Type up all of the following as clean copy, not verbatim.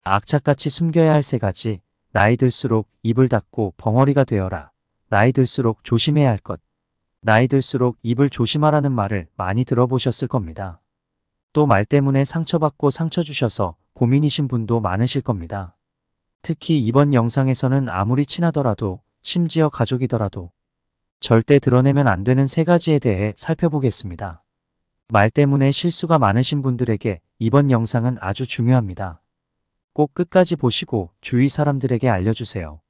악착같이 숨겨야 할 세 가지. 나이 들수록 입을 닫고 벙어리가 되어라. 나이 들수록 조심해야 할 것. 나이 들수록 입을 조심하라는 말을 많이 들어보셨을 겁니다. 또 말 때문에 상처받고 상처 주셔서 고민이신 분도 많으실 겁니다. 특히 이번 영상에서는 아무리 친하더라도, 심지어 가족이더라도 절대 드러내면 안 되는 세 가지에 대해 살펴보겠습니다. 말 때문에 실수가 많으신 분들에게 이번 영상은 아주 중요합니다. 꼭 끝까지 보시고 주위 사람들에게 알려주세요.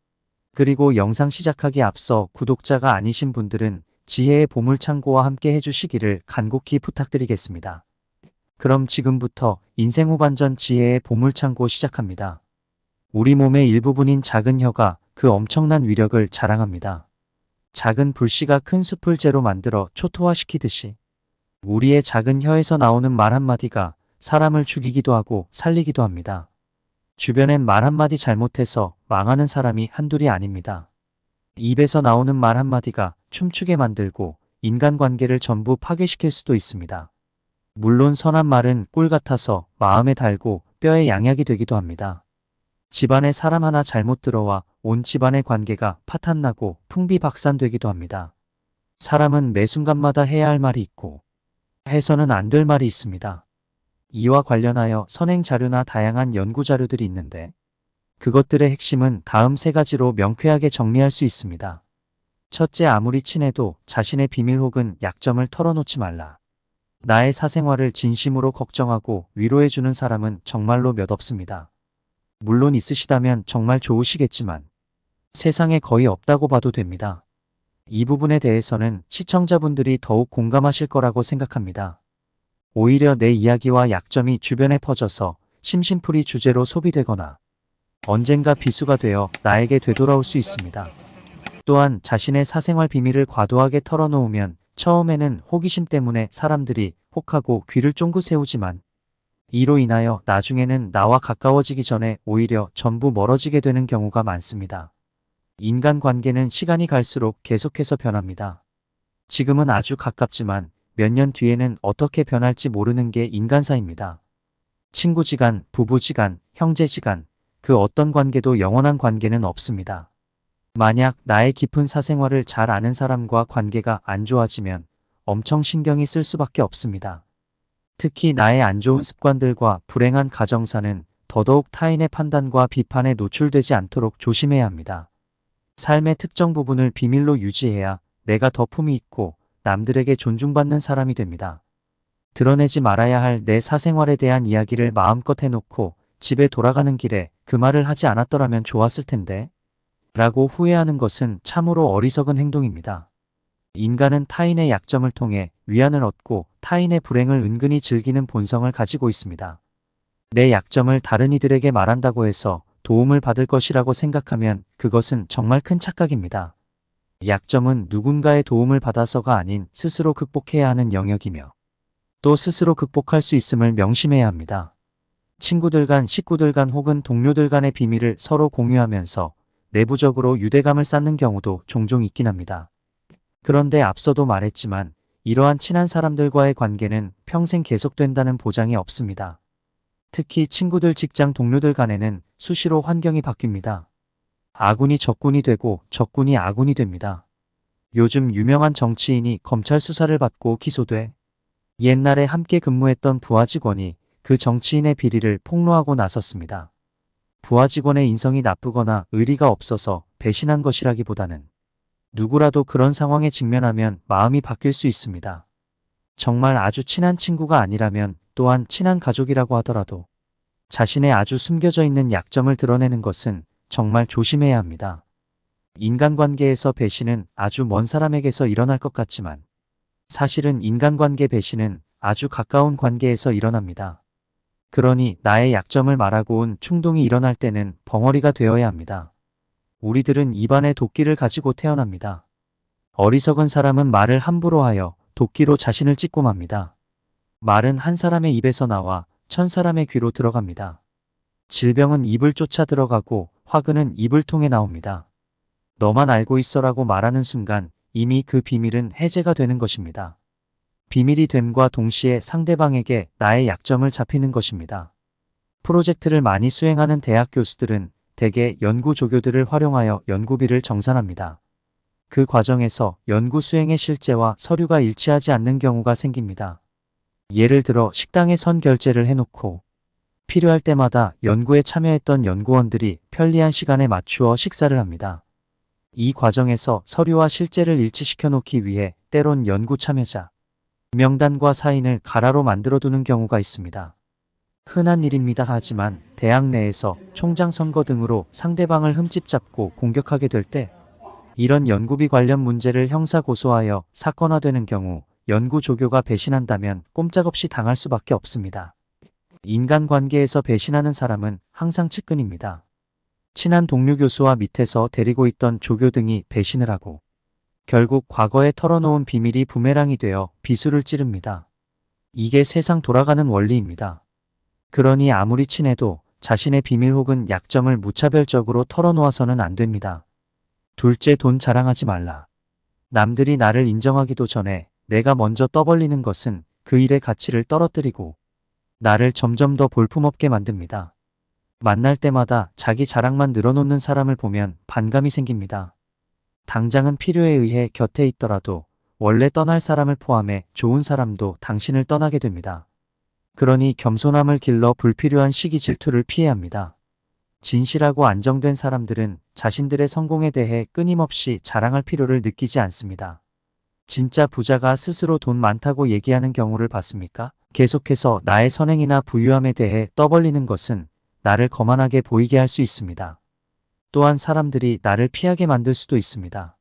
그리고 영상 시작하기 앞서 구독자가 아니신 분들은 지혜의 보물창고와 함께 해주시기를 간곡히 부탁드리겠습니다. 그럼 지금부터 인생 후반전 지혜의 보물창고 시작합니다. 우리 몸의 일부분인 작은 혀가 그 엄청난 위력을 자랑합니다. 작은 불씨가 큰 숲을 재로 만들어 초토화시키듯이 우리의 작은 혀에서 나오는 말 한마디가 사람을 죽이기도 하고 살리기도 합니다. 주변엔 말 한마디 잘못해서 망하는 사람이 한둘이 아닙니다. 입에서 나오는 말 한마디가 춤추게 만들고 인간관계를 전부 파괴시킬 수도 있습니다. 물론 선한 말은 꿀 같아서 마음에 달고 뼈에 양약이 되기도 합니다. 집안에 사람 하나 잘못 들어와 온 집안의 관계가 파탄나고 풍비박산되기도 합니다. 사람은 매 순간마다 해야 할 말이 있고 해서는 안 될 말이 있습니다. 이와 관련하여 선행 자료나 다양한 연구 자료들이 있는데 그것들의 핵심은 다음 세 가지로 명쾌하게 정리할 수 있습니다. 첫째, 아무리 친해도 자신의 비밀 혹은 약점을 털어놓지 말라. 나의 사생활을 진심으로 걱정하고 위로해주는 사람은 정말로 몇 없습니다. 물론 있으시다면 정말 좋으시겠지만 세상에 거의 없다고 봐도 됩니다. 이 부분에 대해서는 시청자분들이 더욱 공감하실 거라고 생각합니다. 오히려 내 이야기와 약점이 주변에 퍼져서 심심풀이 주제로 소비되거나 언젠가 비수가 되어 나에게 되돌아올 수 있습니다. 또한 자신의 사생활 비밀을 과도하게 털어놓으면 처음에는 호기심 때문에 사람들이 혹하고 귀를 쫑긋 세우지만 이로 인하여 나중에는 나와 가까워지기 전에 오히려 전부 멀어지게 되는 경우가 많습니다. 인간관계는 시간이 갈수록 계속해서 변합니다. 지금은 아주 가깝지만 몇 년 뒤에는 어떻게 변할지 모르는 게 인간사입니다. 친구지간, 부부지간, 형제지간, 그 어떤 관계도 영원한 관계는 없습니다. 만약 나의 깊은 사생활을 잘 아는 사람과 관계가 안 좋아지면 엄청 신경이 쓸 수밖에 없습니다. 특히 나의 안 좋은 습관들과 불행한 가정사는 더더욱 타인의 판단과 비판에 노출되지 않도록 조심해야 합니다. 삶의 특정 부분을 비밀로 유지해야 내가 더 품이 있고 남들에게 존중받는 사람이 됩니다. 드러내지 말아야 할 내 사생활에 대한 이야기를 마음껏 해놓고 집에 돌아가는 길에 그 말을 하지 않았더라면 좋았을 텐데 라고 후회하는 것은 참으로 어리석은 행동입니다. 인간은 타인의 약점을 통해 위안을 얻고 타인의 불행을 은근히 즐기는 본성을 가지고 있습니다. 내 약점을 다른 이들에게 말한다고 해서 도움을 받을 것이라고 생각하면 그것은 정말 큰 착각입니다. 약점은 누군가의 도움을 받아서가 아닌 스스로 극복해야 하는 영역이며 또 스스로 극복할 수 있음을 명심해야 합니다. 친구들 간, 식구들 간 혹은 동료들 간의 비밀을 서로 공유하면서 내부적으로 유대감을 쌓는 경우도 종종 있긴 합니다. 그런데 앞서도 말했지만 이러한 친한 사람들과의 관계는 평생 계속된다는 보장이 없습니다. 특히 친구들, 직장 동료들 간에는 수시로 환경이 바뀝니다. 아군이 적군이 되고 적군이 아군이 됩니다. 요즘 유명한 정치인이 검찰 수사를 받고 기소돼 옛날에 함께 근무했던 부하 직원이 그 정치인의 비리를 폭로하고 나섰습니다. 부하 직원의 인성이 나쁘거나 의리가 없어서 배신한 것이라기보다는 누구라도 그런 상황에 직면하면 마음이 바뀔 수 있습니다. 정말 아주 친한 친구가 아니라면 또한 친한 가족이라고 하더라도 자신의 아주 숨겨져 있는 약점을 드러내는 것은 정말 조심해야 합니다. 인간관계에서 배신은 아주 먼 사람에게서 일어날 것 같지만 사실은 인간관계 배신은 아주 가까운 관계에서 일어납니다. 그러니 나의 약점을 말하고 온 충동이 일어날 때는 벙어리가 되어야 합니다. 우리들은 입안에 도끼를 가지고 태어납니다. 어리석은 사람은 말을 함부로 하여 도끼로 자신을 찢고 맙니다. 말은 한 사람의 입에서 나와 천 사람의 귀로 들어갑니다. 질병은 입을 쫓아 들어가고 화근은 입을 통해 나옵니다. 너만 알고 있어라고 말하는 순간 이미 그 비밀은 해제가 되는 것입니다. 비밀이 됨과 동시에 상대방에게 나의 약점을 잡히는 것입니다. 프로젝트를 많이 수행하는 대학 교수들은 대개 연구 조교들을 활용하여 연구비를 정산합니다. 그 과정에서 연구 수행의 실제와 서류가 일치하지 않는 경우가 생깁니다. 예를 들어 식당에 선 결제를 해놓고 필요할 때마다 연구에 참여했던 연구원들이 편리한 시간에 맞추어 식사를 합니다. 이 과정에서 서류와 실제를 일치시켜 놓기 위해 때론 연구 참여자 명단과 사인을 가라로 만들어두는 경우가 있습니다. 흔한 일입니다. 하지만 대학 내에서 총장 선거 등으로 상대방을 흠집 잡고 공격하게 될 때 이런 연구비 관련 문제를 형사 고소하여 사건화되는 경우 연구 조교가 배신한다면 꼼짝없이 당할 수밖에 없습니다. 인간관계에서 배신하는 사람은 항상 측근입니다. 친한 동료 교수와 밑에서 데리고 있던 조교 등이 배신을 하고 결국 과거에 털어놓은 비밀이 부메랑이 되어 비수를 찌릅니다. 이게 세상 돌아가는 원리입니다. 그러니 아무리 친해도 자신의 비밀 혹은 약점을 무차별적으로 털어놓아서는 안 됩니다. 둘째, 돈 자랑하지 말라. 남들이 나를 인정하기도 전에 내가 먼저 떠벌리는 것은 그 일의 가치를 떨어뜨리고 나를 점점 더 볼품없게 만듭니다. 만날 때마다 자기 자랑만 늘어놓는 사람을 보면 반감이 생깁니다. 당장은 필요에 의해 곁에 있더라도 원래 떠날 사람을 포함해 좋은 사람도 당신을 떠나게 됩니다. 그러니 겸손함을 길러 불필요한 시기 질투를 피해야 합니다. 진실하고 안정된 사람들은 자신들의 성공에 대해 끊임없이 자랑할 필요를 느끼지 않습니다. 진짜 부자가 스스로 돈 많다고 얘기하는 경우를 봤습니까? 계속해서 나의 선행이나 부유함에 대해 떠벌리는 것은 나를 거만하게 보이게 할 수 있습니다. 또한 사람들이 나를 피하게 만들 수도 있습니다.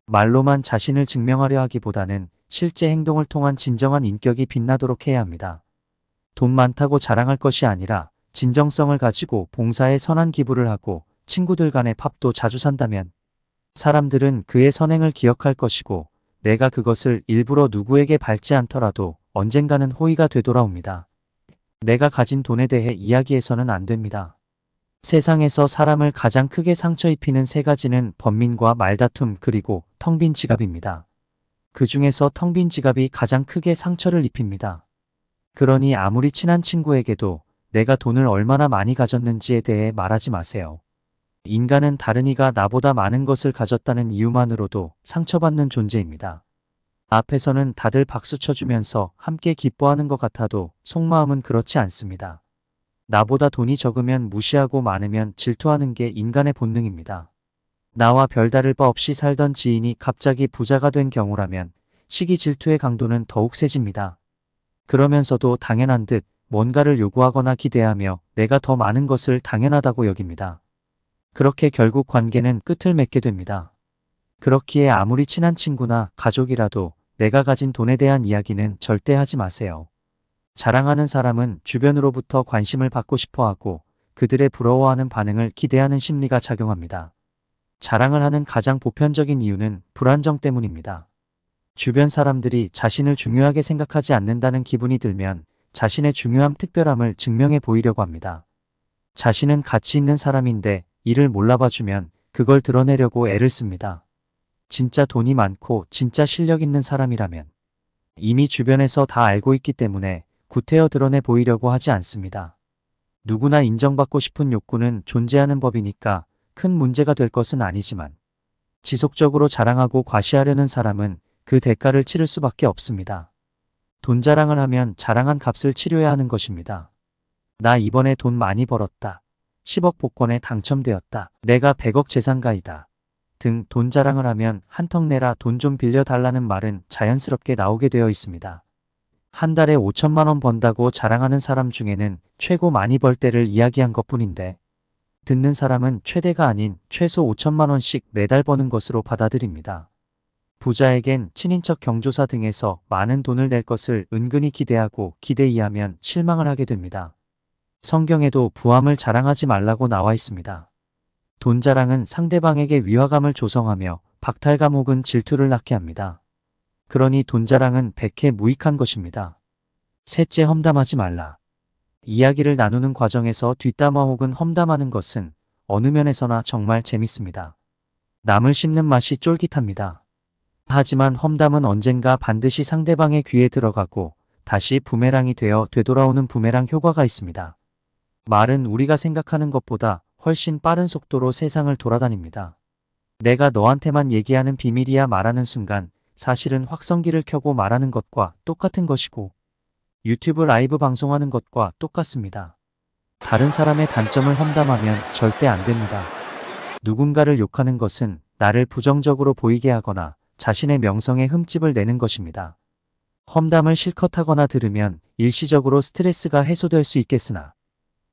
말로만 자신을 증명하려 하기보다는 실제 행동을 통한 진정한 인격이 빛나도록 해야 합니다. 돈 많다고 자랑할 것이 아니라 진정성을 가지고 봉사에 선한 기부를 하고 친구들 간의 밥도 자주 산다면 사람들은 그의 선행을 기억할 것이고 내가 그것을 일부러 누구에게 밟지 않더라도 언젠가는 호의가 되돌아옵니다. 내가 가진 돈에 대해 이야기해서는 안 됩니다. 세상에서 사람을 가장 크게 상처 입히는 세 가지는 번민과 말다툼 그리고 텅 빈 지갑입니다. 그 중에서 텅 빈 지갑이 가장 크게 상처를 입힙니다. 그러니 아무리 친한 친구에게도 내가 돈을 얼마나 많이 가졌는지에 대해 말하지 마세요. 인간은 다른 이가 나보다 많은 것을 가졌다는 이유만으로도 상처받는 존재입니다. 앞에서는 다들 박수 쳐주면서 함께 기뻐하는 것 같아도 속마음은 그렇지 않습니다. 나보다 돈이 적으면 무시하고 많으면 질투하는 게 인간의 본능입니다. 나와 별다를 바 없이 살던 지인이 갑자기 부자가 된 경우라면 시기 질투의 강도는 더욱 세집니다. 그러면서도 당연한 듯 뭔가를 요구하거나 기대하며 내가 더 많은 것을 당연하다고 여깁니다. 그렇게 결국 관계는 끝을 맺게 됩니다. 그렇기에 아무리 친한 친구나 가족이라도 내가 가진 돈에 대한 이야기는 절대 하지 마세요. 자랑하는 사람은 주변으로부터 관심을 받고 싶어하고 그들의 부러워하는 반응을 기대하는 심리가 작용합니다. 자랑을 하는 가장 보편적인 이유는 불안정 때문입니다. 주변 사람들이 자신을 중요하게 생각하지 않는다는 기분이 들면 자신의 중요함, 특별함을 증명해 보이려고 합니다. 자신은 가치 있는 사람인데 이를 몰라봐주면 그걸 드러내려고 애를 씁니다. 진짜 돈이 많고 진짜 실력 있는 사람이라면 이미 주변에서 다 알고 있기 때문에 구태여 드러내 보이려고 하지 않습니다. 누구나 인정받고 싶은 욕구는 존재하는 법이니까 큰 문제가 될 것은 아니지만 지속적으로 자랑하고 과시하려는 사람은 그 대가를 치를 수밖에 없습니다. 돈 자랑을 하면 자랑한 값을 치료해야 하는 것입니다. 나 이번에 돈 많이 벌었다. 10억 복권에 당첨되었다. 내가 100억 재산가이다. 등 돈 자랑을 하면 한턱 내라 돈 좀 빌려달라는 말은 자연스럽게 나오게 되어 있습니다. 한 달에 5천만 원 번다고 자랑하는 사람 중에는 최고 많이 벌 때를 이야기한 것뿐인데 듣는 사람은 최대가 아닌 최소 5천만 원씩 매달 버는 것으로 받아들입니다. 부자에겐 친인척 경조사 등에서 많은 돈을 낼 것을 은근히 기대하고 기대 이하면 실망을 하게 됩니다. 성경에도 부함을 자랑하지 말라고 나와 있습니다. 돈 자랑은 상대방에게 위화감을 조성하며 박탈감 혹은 질투를 낳게 합니다. 그러니 돈 자랑은 백해 무익한 것입니다. 셋째, 험담하지 말라. 이야기를 나누는 과정에서 뒷담화 혹은 험담하는 것은 어느 면에서나 정말 재밌습니다. 남을 씹는 맛이 쫄깃합니다. 하지만 험담은 언젠가 반드시 상대방의 귀에 들어가고 다시 부메랑이 되어 되돌아오는 부메랑 효과가 있습니다. 말은 우리가 생각하는 것보다 훨씬 빠른 속도로 세상을 돌아다닙니다. 내가 너한테만 얘기하는 비밀이야 말하는 순간 사실은 확성기를 켜고 말하는 것과 똑같은 것이고 유튜브 라이브 방송하는 것과 똑같습니다. 다른 사람의 단점을 험담하면 절대 안 됩니다. 누군가를 욕하는 것은 나를 부정적으로 보이게 하거나 자신의 명성에 흠집을 내는 것입니다. 험담을 실컷 하거나 들으면 일시적으로 스트레스가 해소될 수 있겠으나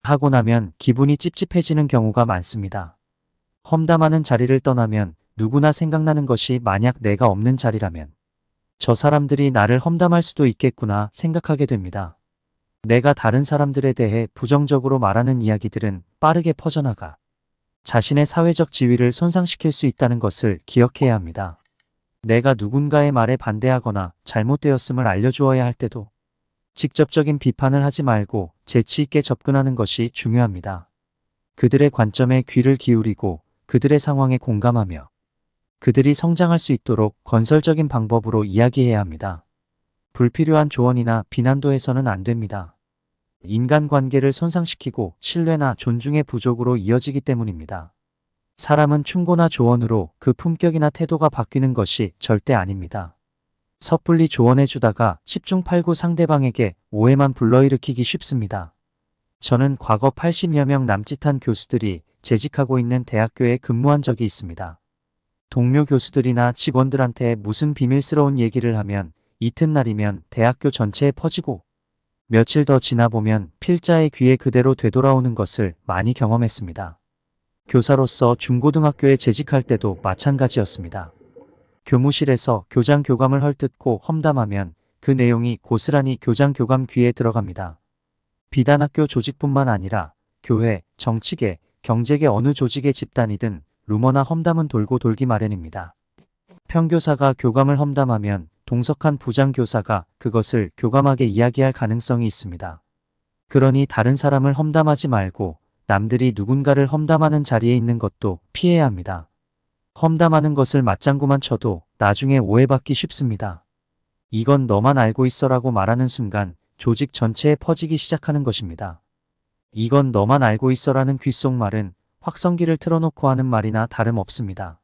하고 나면 기분이 찝찝해지는 경우가 많습니다. 험담하는 자리를 떠나면 누구나 생각나는 것이 만약 내가 없는 자리라면 저 사람들이 나를 험담할 수도 있겠구나 생각하게 됩니다. 내가 다른 사람들에 대해 부정적으로 말하는 이야기들은 빠르게 퍼져나가 자신의 사회적 지위를 손상시킬 수 있다는 것을 기억해야 합니다. 내가 누군가의 말에 반대하거나 잘못되었음을 알려주어야 할 때도 직접적인 비판을 하지 말고 재치 있게 접근하는 것이 중요합니다. 그들의 관점에 귀를 기울이고 그들의 상황에 공감하며 그들이 성장할 수 있도록 건설적인 방법으로 이야기해야 합니다. 불필요한 조언이나 비난도 해서는 안 됩니다. 인간관계를 손상시키고 신뢰나 존중의 부족으로 이어지기 때문입니다. 사람은 충고나 조언으로 그 품격이나 태도가 바뀌는 것이 절대 아닙니다. 섣불리 조언해주다가 10중 8구 상대방에게 오해만 불러일으키기 쉽습니다. 저는 과거 80여 명 남짓한 교수들이 재직하고 있는 대학교에 근무한 적이 있습니다. 동료 교수들이나 직원들한테 무슨 비밀스러운 얘기를 하면 이튿날이면 대학교 전체에 퍼지고 며칠 더 지나보면 필자의 귀에 그대로 되돌아오는 것을 많이 경험했습니다. 교사로서 중고등학교에 재직할 때도 마찬가지였습니다. 교무실에서 교장 교감을 헐뜯고 험담하면 그 내용이 고스란히 교장 교감 귀에 들어갑니다. 비단 학교 조직뿐만 아니라 교회, 정치계, 경제계 어느 조직의 집단이든 루머나 험담은 돌고 돌기 마련입니다. 평교사가 교감을 험담하면 동석한 부장교사가 그것을 교감하게 이야기할 가능성이 있습니다. 그러니 다른 사람을 험담하지 말고 남들이 누군가를 험담하는 자리에 있는 것도 피해야 합니다. 험담하는 것을 맞장구만 쳐도 나중에 오해받기 쉽습니다. 이건 너만 알고 있어라고 말하는 순간 조직 전체에 퍼지기 시작하는 것입니다. 이건 너만 알고 있어라는 귓속말은 확성기를 틀어놓고 하는 말이나 다름없습니다.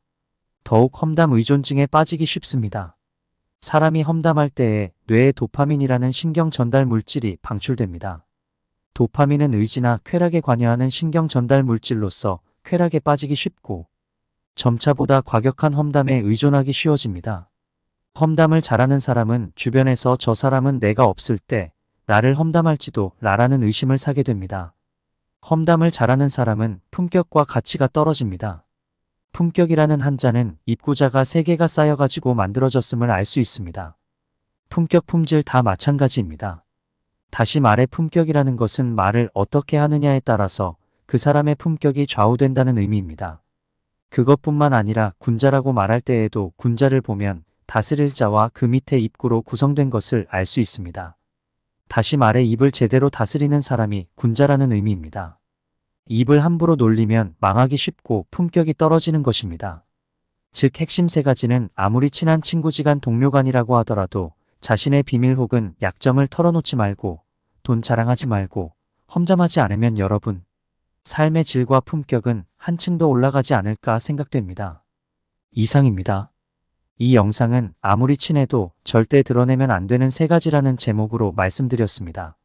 더욱 험담 의존증에 빠지기 쉽습니다. 사람이 험담할 때에 뇌에 도파민이라는 신경 전달 물질이 방출됩니다. 도파민은 의지나 쾌락에 관여하는 신경 전달 물질로서 쾌락에 빠지기 쉽고 점차보다 과격한 험담에 의존하기 쉬워집니다. 험담을 잘하는 사람은 주변에서 저 사람은 내가 없을 때 나를 험담할지도 라라는 의심을 사게 됩니다. 험담을 잘하는 사람은 품격과 가치가 떨어집니다. 품격이라는 한자는 입구자가 3개가 쌓여가지고 만들어졌음을 알 수 있습니다. 품격, 품질 다 마찬가지입니다. 다시 말해 품격이라는 것은 말을 어떻게 하느냐에 따라서 그 사람의 품격이 좌우된다는 의미입니다. 그것뿐만 아니라 군자라고 말할 때에도 군자를 보면 다스릴 자와 그 밑에 입구로 구성된 것을 알 수 있습니다. 다시 말해 입을 제대로 다스리는 사람이 군자라는 의미입니다. 입을 함부로 놀리면 망하기 쉽고 품격이 떨어지는 것입니다. 즉 핵심 3가지는 아무리 친한 친구지간 동료간이라고 하더라도 자신의 비밀 혹은 약점을 털어놓지 말고 돈 자랑하지 말고 험담하지 않으면 여러분 삶의 질과 품격은 한층 더 올라가지 않을까 생각됩니다. 이상입니다. 이 영상은 아무리 친해도 절대 드러내면 안 되는 3가지라는 제목으로 말씀드렸습니다.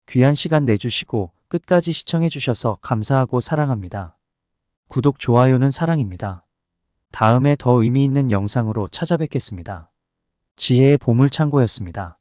귀한 시간 내주시고 끝까지 시청해 주셔서 감사하고 사랑합니다. 구독, 좋아요는 사랑입니다. 다음에 더 의미 있는 영상으로 찾아뵙겠습니다. 지혜의 보물창고였습니다.